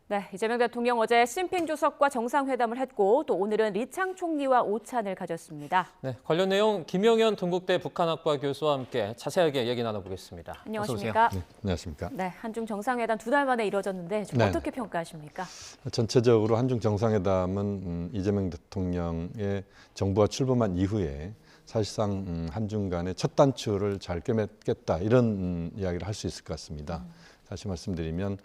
네, 이재명 대통령 어제 시진핑 주석과 정상회담을 했고 또 오늘은 리창 총리와 오찬을 가졌습니다. 네, 관련 내용 김영현 동국대 북한학과 교수와 함께 자세하게 얘기 나눠보겠습니다. 안녕하십니까? 네, 안녕하십니까? 네, 한중 정상회담 2달 만에 이뤄졌는데 좀 어떻게 평가하십니까? 전체적으로 한중 정상회담은 이재명 대통령의 정부가 출범한 이후에 사실상 한중 간의 첫 단추를 잘 꿰맸겠다 이런 이야기를 할 수 있을 것 같습니다. 다시 말씀드리면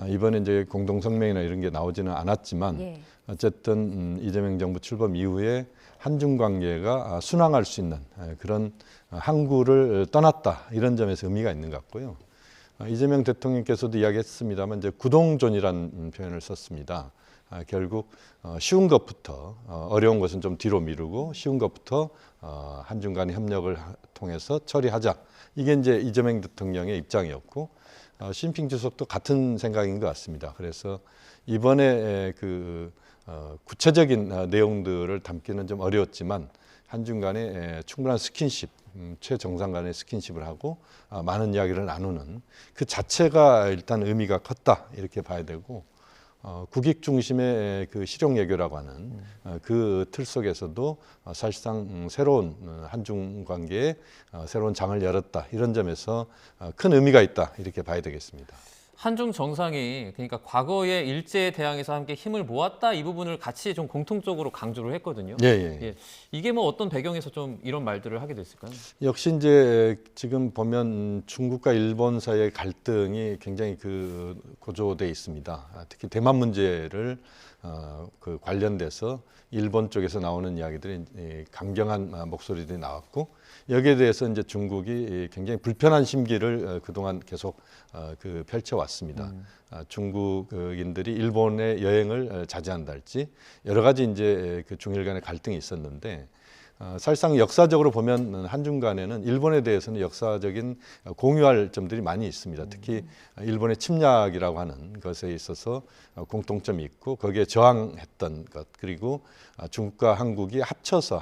이번에 이제 공동성명이나 이런 게 나오지는 않았지만 어쨌든 이재명 정부 출범 이후에 한중 관계가 순항할 수 있는 그런 항구를 떠났다 이런 점에서 의미가 있는 것 같고요. 이재명 대통령께서도 이야기했습니다만 이제 구동존이라는 표현을 썼습니다. 결국 쉬운 것부터 어려운 것은 좀 뒤로 미루고 쉬운 것부터 한중 간의 협력을 통해서 처리하자. 이게 이제 이재명 대통령의 입장이었고 시진핑 주석도 같은 생각인 것 같습니다. 그래서 이번에 그 구체적인 내용들을 담기는 좀 어려웠지만 한중 간에 충분한 스킨십, 최정상 간의 스킨십을 하고 많은 이야기를 나누는 그 자체가 일단 의미가 컸다 이렇게 봐야 되고 국익 중심의 그 실용 외교라고 하는 그 틀 속에서도 사실상 새로운 한중 관계에 새로운 장을 열었다 이런 점에서 큰 의미가 있다 이렇게 봐야 되겠습니다. 한중 정상이 그러니까 과거의 일제에 대항해서 함께 힘을 모았다 이 부분을 같이 좀 공통적으로 강조를 했거든요. 예. 이게 뭐 어떤 배경에서 좀 이런 말들을 하게 됐을까요? 역시 이제 지금 보면 중국과 일본 사이의 갈등이 굉장히 그 고조돼 있습니다. 특히 대만 문제를 그 관련돼서 일본 쪽에서 나오는 이야기들이 강경한 목소리들이 나왔고 여기에 대해서 이제 중국이 굉장히 불편한 심기를 그동안 계속 그 펼쳐왔습니다. 중국인들이 일본의 여행을 자제한다 할지 여러 가지 이제 그 중일 간의 갈등이 있었는데 사실상 역사적으로 보면 한중 간에는 일본에 대해서는 역사적인 공유할 점들이 많이 있습니다. 특히 일본의 침략이라고 하는 것에 있어서 공통점이 있고 거기에 저항했던 것 그리고 중국과 한국이 합쳐서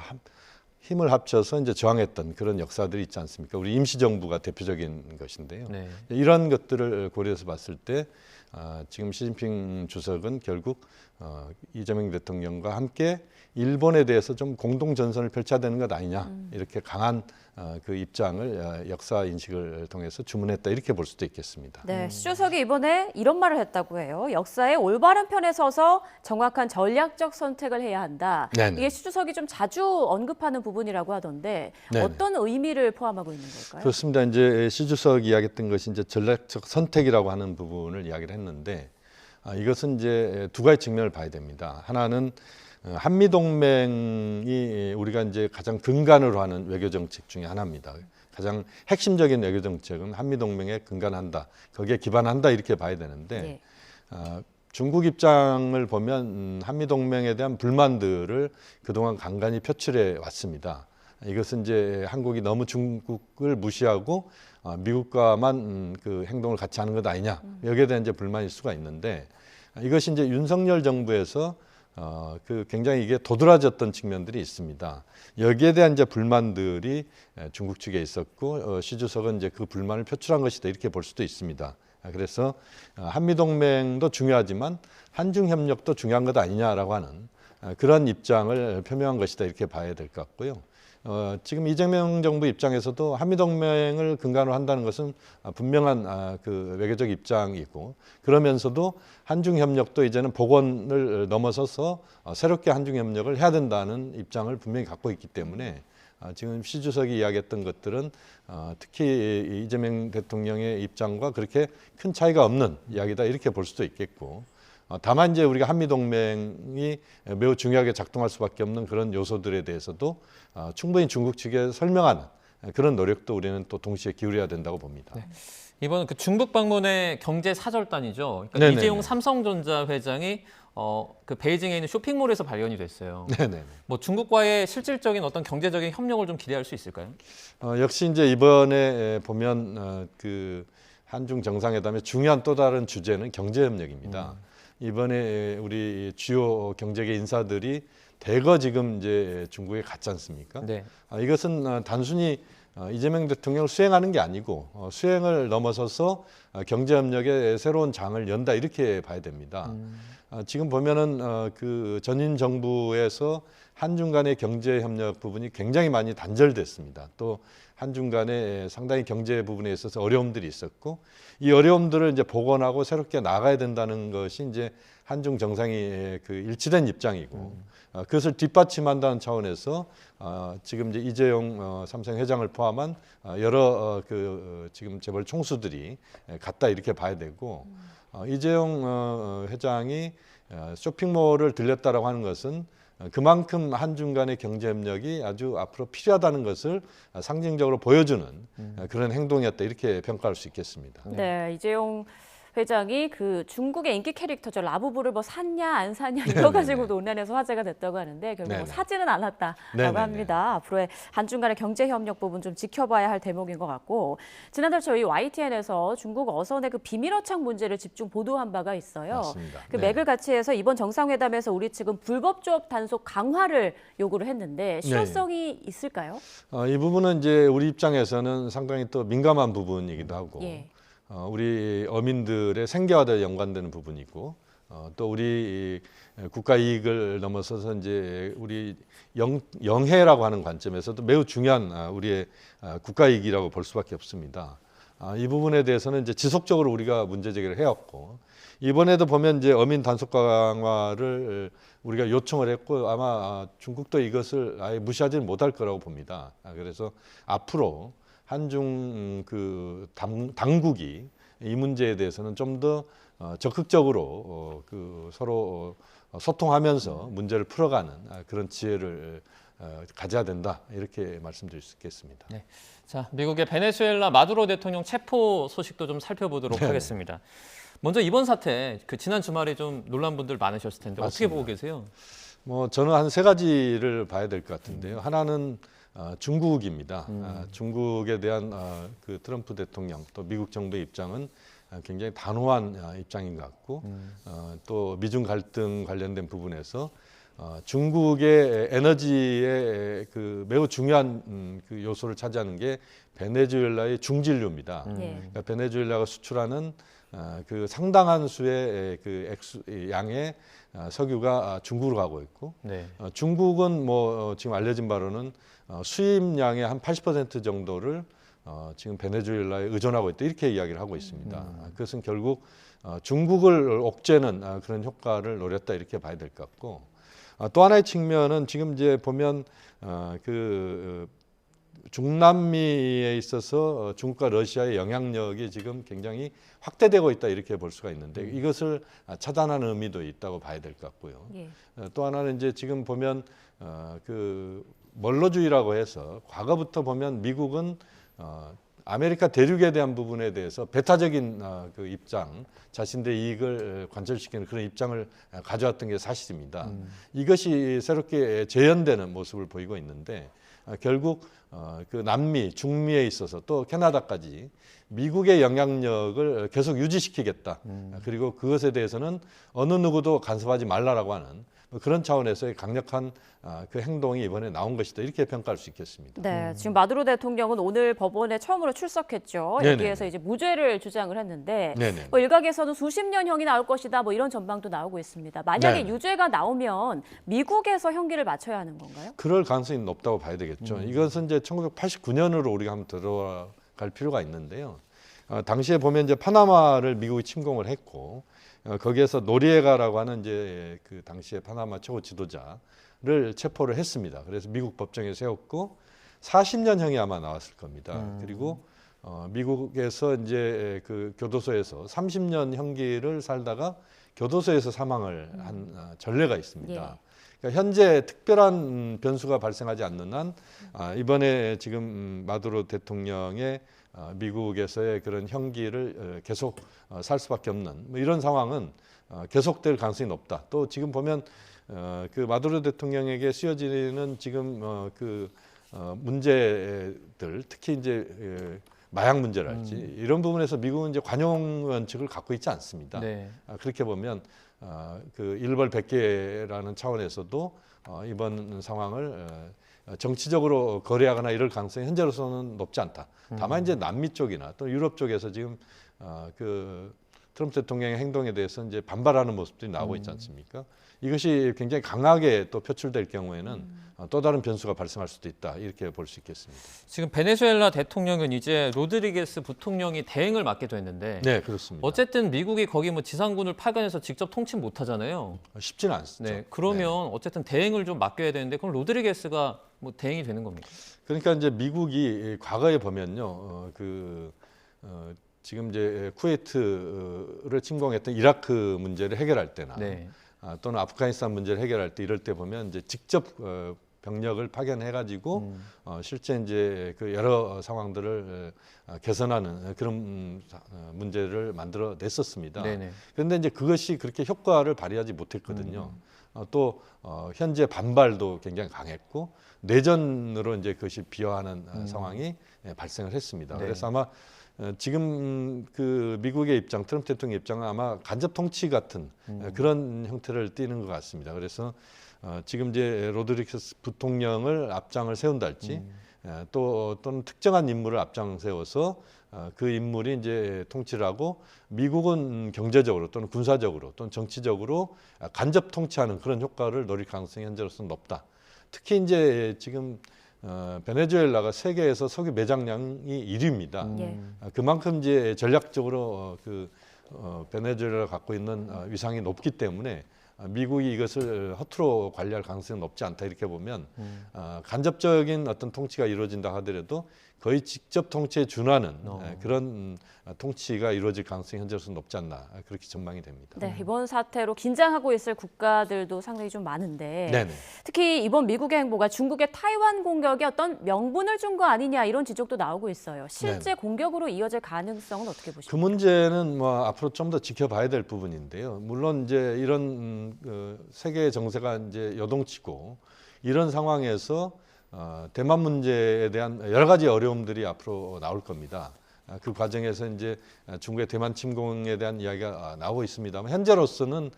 힘을 합쳐서 이제 저항했던 그런 역사들이 있지 않습니까? 우리 임시정부가 대표적인 것인데요. 네. 이런 것들을 고려해서 봤을 때 지금 시진핑 주석은 결국 이재명 대통령과 함께 일본에 대해서 좀 공동 전선을 펼쳐야 되는 것 아니냐 이렇게 강한 그 입장을 역사 인식을 통해서 주문했다 이렇게 볼 수도 있겠습니다. 네, 시 주석이 이번에 이런 말을 했다고 해요. 역사의 올바른 편에 서서 정확한 전략적 선택을 해야 한다. 네네. 이게 시 주석이 좀 자주 언급하는 부분이라고 하던데 네네. 어떤 의미를 포함하고 있는 걸까요? 그렇습니다. 이제 시 주석이 이야기했던 것이 이제 전략적 선택이라고 하는 부분을 이야기를 했는데 이것은 이제 두 가지 측면을 봐야 됩니다. 하나는 한미 동맹이 우리가 이제 가장 근간으로 하는 외교 정책 중에 하나입니다. 가장 핵심적인 외교 정책은 한미 동맹에 근간한다, 거기에 기반한다 이렇게 봐야 되는데 중국 입장을 보면 한미 동맹에 대한 불만들을 그동안 간간히 표출해 왔습니다. 이것은 이제 한국이 너무 중국을 무시하고 미국과만 그 행동을 같이 하는 것 아니냐 여기에 대한 이제 불만일 수가 있는데 이것이 이제 윤석열 정부에서 그 굉장히 이게 도드라졌던 측면들이 있습니다. 여기에 대한 이제 불만들이 중국 측에 있었고 시 주석은 이제 그 불만을 표출한 것이다 이렇게 볼 수도 있습니다. 그래서 한미 동맹도 중요하지만 한중 협력도 중요한 것 아니냐라고 하는 그런 입장을 표명한 것이다 이렇게 봐야 될 것 같고요. 지금 이재명 정부 입장에서도 한미동맹을 근간으로 한다는 것은 분명한 그 외교적 입장이고 그러면서도 한중협력도 이제는 복원을 넘어서서 새롭게 한중협력을 해야 된다는 입장을 분명히 갖고 있기 때문에 지금 시 주석이 이야기했던 것들은 특히 이재명 대통령의 입장과 그렇게 큰 차이가 없는 이야기다 이렇게 볼 수도 있겠고 다만 이제 우리가 한미동맹이 매우 중요하게 작동할 수밖에 없는 그런 요소들에 대해서도 충분히 중국 측에 설명하는 그런 노력도 우리는 또 동시에 기울여야 된다고 봅니다. 네. 이번 그 중국 방문의 경제 사절단이죠. 그러니까 네네네. 이재용 삼성전자 회장이 그 베이징에 있는 쇼핑몰에서 발견이 됐어요. 네네. 뭐 중국과의 실질적인 어떤 경제적인 협력을 좀 기대할 수 있을까요? 역시 이제 이번에 보면 그 한중 정상회담의 중요한 또 다른 주제는 경제협력입니다. 이번에 우리 주요 경제계 인사들이 대거 지금 이제 중국에 갔지 않습니까? 네. 이것은 단순히 이재명 대통령을 수행하는 게 아니고 수행을 넘어서서 경제협력의 새로운 장을 연다 이렇게 봐야 됩니다. 지금 보면은 그 전임 정부에서 한중 간의 경제협력 부분이 굉장히 많이 단절됐습니다. 또 한중 간에 상당히 경제 부분에 있어서 어려움들이 있었고 이 어려움들을 이제 복원하고 새롭게 나가야 된다는 것이 이제 한중 정상이 그 일치된 입장이고 그것을 뒷받침한다는 차원에서 지금 이제 이재용 삼성 회장을 포함한 여러 그 지금 재벌 총수들이 갔다 이렇게 봐야 되고 이재용 회장이 쇼핑몰을 들렸다라고 하는 것은 그만큼 한중 간의 경제협력이 아주 앞으로 필요하다는 것을 상징적으로 보여주는 그런 행동이었다 이렇게 평가할 수 있겠습니다. 네, 이재용 회장이 그 중국의 인기 캐릭터죠. 라부부를 뭐 샀냐 안 샀냐 이거 가지고 논란에서 화제가 됐다고 하는데 결국 뭐 사지는 않았다라고 합니다. 앞으로의 한중 간의 경제 협력 부분 좀 지켜봐야 할 대목인 것 같고 지난달 저희 YTN에서 중국 어선의 그 비밀 어착 문제를 집중 보도한 바가 있어요. 맞습니다. 그 맥을 같이 해서 이번 정상회담에서 우리 측은 불법 조업 단속 강화를 요구를 했는데 실효성이 있을까요? 이 부분은 이제 우리 입장에서는 상당히 또 민감한 부분이기도 하고 우리 어민들의 생계와 연관되는 부분이고 또 우리 국가 이익을 넘어서서 이제 우리 영해라고 하는 관점에서도 매우 중요한 우리의 국가 이익이라고 볼 수밖에 없습니다. 이 부분에 대해서는 이제 지속적으로 우리가 문제 제기를 해왔고 이번에도 보면 이제 어민 단속 강화를 우리가 요청을 했고 아마 중국도 이것을 아예 무시하지는 못할 거라고 봅니다. 그래서 앞으로 한중 그 당국이 이 문제에 대해서는 좀 더 적극적으로 그 서로 소통하면서 문제를 풀어가는 그런 지혜를 가져야 된다 이렇게 말씀드릴 수 있겠습니다. 네. 자, 미국의 베네수엘라 마두로 대통령 체포 소식도 좀 살펴보도록 하겠습니다. 먼저 이번 사태 그 지난 주말에 좀 놀란 분들 많으셨을 텐데 맞습니다. 어떻게 보고 계세요? 뭐 저는 한 세 가지를 봐야 될 것 같은데요. 하나는 중국입니다. 중국에 대한 그 트럼프 대통령 또 미국 정부의 입장은 굉장히 단호한 입장인 것 같고 또 미중 갈등 관련된 부분에서 중국의 에너지의 그 매우 중요한 그 요소를 차지하는 게 베네수엘라의 중진류입니다. 그러니까 베네수엘라가 수출하는 그 상당한 수의 그 양의 석유가 중국으로 가고 있고 중국은 뭐 지금 알려진 바로는 수입량의 한 80% 정도를 지금 베네수엘라에 의존하고 있다 이렇게 이야기를 하고 있습니다. 그것은 결국 중국을 옥죄는 그런 효과를 노렸다 이렇게 봐야 될 것 같고 또 하나의 측면은 지금 이제 보면 그 중남미에 있어서 중국과 러시아의 영향력이 지금 굉장히 확대되고 있다 이렇게 볼 수가 있는데 이것을 차단하는 의미도 있다고 봐야 될 것 같고요. 또 하나는 이제 지금 보면 그 멀로주의라고 해서 과거부터 보면 미국은 아메리카 대륙에 대한 부분에 대해서 배타적인 그 입장, 자신들의 이익을 관철시키는 그런 입장을 가져왔던 게 사실입니다. 이것이 새롭게 재현되는 모습을 보이고 있는데 결국 그 남미, 중미에 있어서 또 캐나다까지 미국의 영향력을 계속 유지시키겠다. 그리고 그것에 대해서는 어느 누구도 간섭하지 말라라고 하는 그런 차원에서의 강력한 그 행동이 이번에 나온 것이다 이렇게 평가할 수 있겠습니다. 네, 지금 마두로 대통령은 오늘 법원에 처음으로 출석했죠. 여기에서 이제 무죄를 주장을 했는데 뭐 일각에서는 수십 년형이 나올 것이다 뭐 이런 전망도 나오고 있습니다. 만약에 유죄가 나오면 미국에서 형기를 맞춰야 하는 건가요? 그럴 가능성이 높다고 봐야 되겠죠. 이것은 이제 1989년으로 우리가 한번 들어갈 필요가 있는데요. 당시에 보면 이제 파나마를 미국이 침공을 했고 거기에서 노리에가라고 하는 이제 그 당시에 파나마 최고 지도자를 체포를 했습니다. 그래서 미국 법정에 세웠고 40년형이 아마 나왔을 겁니다. 그리고 미국에서 이제 그 교도소에서 30년 형기를 살다가 교도소에서 사망을 한 전례가 있습니다. 그러니까 현재 특별한 변수가 발생하지 않는 한 이번에 지금 마두로 대통령의 미국에서의 그런 형기를 계속 살 수밖에 없는 뭐 이런 상황은 계속될 가능성이 높다. 또 지금 보면 그 마두로 대통령에게 씌워지는 지금 그 문제들 특히 이제 마약 문제랄지 이런 부분에서 미국은 이제 관용 원칙을 갖고 있지 않습니다. 그렇게 보면 그 일벌백계라는 차원에서도 이번 상황을 정치적으로 거래하거나 이럴 가능성이 현재로서는 높지 않다. 다만 이제 남미 쪽이나 또 유럽 쪽에서 지금 그 트럼프 대통령의 행동에 대해서 이제 반발하는 모습들이 나오고 있지 않습니까? 이것이 굉장히 강하게 또 표출될 경우에는 또 다른 변수가 발생할 수도 있다. 이렇게 볼 수 있겠습니다. 지금 베네수엘라 대통령은 이제 로드리게스 부통령이 대행을 맡게 됐는데 네, 그렇습니다. 어쨌든 미국이 거기 뭐 지상군을 파견해서 직접 통치 못 하잖아요. 쉽지는 않죠. 네, 그러면 어쨌든 대행을 좀 맡겨야 되는데 그럼 로드리게스가 뭐 대행이 되는 겁니까? 그러니까 이제 미국이 과거에 보면요, 지금 이제 쿠웨이트를 침공했던 이라크 문제를 해결할 때나 네. 또는 아프가니스탄 문제를 해결할 때 이럴 때 보면 이제 직접 병력을 파견해가지고 실제 이제 그 여러 상황들을 개선하는 그런 문제를 만들어냈었습니다. 네네. 그런데 이제 그것이 그렇게 효과를 발휘하지 못했거든요. 또 현재 반발도 굉장히 강했고 내전으로 이제 그것이 비화하는 상황이 발생을 했습니다. 네. 그래서 아마 지금 그 미국의 입장, 트럼프 대통령의 입장은 아마 간접 통치 같은 그런 형태를 띠는 것 같습니다. 그래서 지금 이제 로드리게스 부통령을 앞장을 세운달지 또는 특정한 인물을 앞장 세워서 그 인물이 이제 통치를 하고 미국은 경제적으로 또는 군사적으로 또는 정치적으로 간접 통치하는 그런 효과를 노릴 가능성이 현재로서는 높다. 특히 이제 지금 베네수엘라가 세계에서 석유 매장량이 1위입니다. 예. 그만큼 이제 전략적으로 베네수엘라가 갖고 있는 위상이 높기 때문에 미국이 이것을 허투루 관리할 가능성이 높지 않다 이렇게 보면 간접적인 어떤 통치가 이루어진다 하더라도 거의 직접 통치에 준하는 그런 통치가 이루어질 가능성이 현재로서는 높지 않나 그렇게 전망이 됩니다. 네, 이번 사태로 긴장하고 있을 국가들도 상당히 좀 많은데 네네. 특히 이번 미국의 행보가 중국의 타이완 공격에 어떤 명분을 준 거 아니냐 이런 지적도 나오고 있어요. 실제 네네. 공격으로 이어질 가능성은 어떻게 보십니까? 그 문제는 뭐 앞으로 좀 더 지켜봐야 될 부분인데요. 물론 이제 이런 세계 정세가 이제 요동치고 이런 상황에서 대만 문제에 대한 여러 가지 어려움들이 앞으로 나올 겁니다. 그 과정에서 이제 중국의 대만 침공에 대한 이야기가 나오고 있습니다만 현재로서는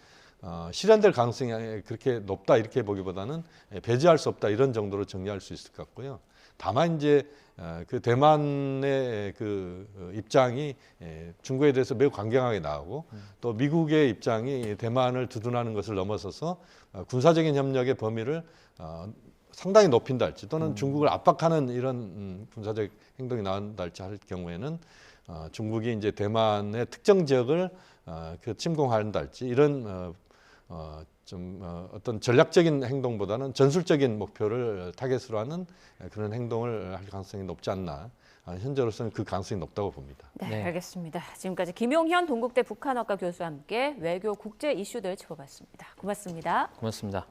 실현될 가능성이 그렇게 높다 이렇게 보기보다는 배제할 수 없다 이런 정도로 정리할 수 있을 것 같고요. 다만 이제 그 대만의 그 입장이 중국에 대해서 매우 강경하게 나오고 또 미국의 입장이 대만을 두둔하는 것을 넘어서서 군사적인 협력의 범위를 상당히 높인다 할지 또는 중국을 압박하는 이런 군사적 행동이 나온다 할지 할 경우에는 중국이 이제 대만의 특정 지역을 그 침공한다 할지 이런 어떤 전략적인 행동보다는 전술적인 목표를 타겟으로 하는 그런 행동을 할 가능성이 높지 않나. 현재로서는 그 가능성이 높다고 봅니다. 네, 알겠습니다. 지금까지 김용현 동국대 북한학과 교수와 함께 외교 국제 이슈들 짚어봤습니다. 고맙습니다. 고맙습니다.